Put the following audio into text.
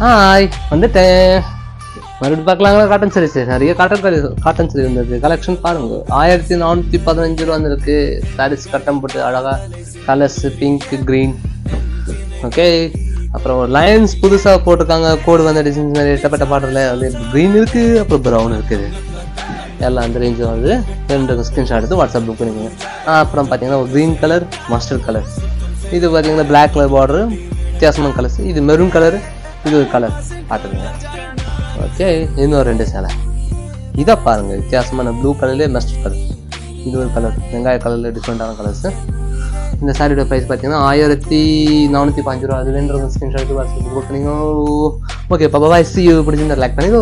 Hi வந்துட்டேன். மறுபடியும் பார்க்கலாங்களா? Cotton saris நிறைய காட்டன் சாரீ இருந்தது. கலெக்ஷன் பாருங்க. 1415 ரூபா வந்துருக்கு. சாரீஸ் கட்டம் போட்டு அழகா கலர்ஸ் பிங்க் கிரீன். ஓகே, அப்புறம் லைன்ஸ் புதுசாக போட்டிருக்காங்க. கோடு வந்த டிசைன்ஸ் மாதிரி எட்டப்பட்ட பாடல அது க்ரீன் இருக்கு, அப்புறம் ப்ரௌன் இருக்குது. எல்லாம் அந்த ரேஞ்சு வந்து 2 ஸ்க்ரீன்ஷாட் எடுத்து வாட்ஸ்அப் புக் பண்ணிக்கோங்க. அப்புறம் பார்த்தீங்கன்னா ஒரு க்ரீன் கலர் மஸ்டர்ட் கலர். இது பார்த்தீங்கன்னா பிளாக் கலர் பார்டரு, வித்தியாசமான கலர்ஸ். இது மெரூன் கலர், இது ஒரு கலர் பார்த்துக்கோங்க. ஓகே, இன்னும் 2 சேலை. இதை பாருங்கள், வித்தியாசமான ப்ளூ கலர்லேயே மஸ்டர்ட் கலர். இது ஒரு கலர், வெங்காய கலரில் டிஃப்ரெண்ட்டான கலர்ஸு. இந்த சாரியோட ப்ரைஸ் பார்த்தீங்கன்னா 1405 ரூபா. அது வேணுற ஸ்க்ரீன்ஷாட் வாட்ஸ்அப் புக் பண்ணிங்க. ஓகே, பாபா சி யூ பிடிச்சிருந்தா லைக் பண்ணிங்க.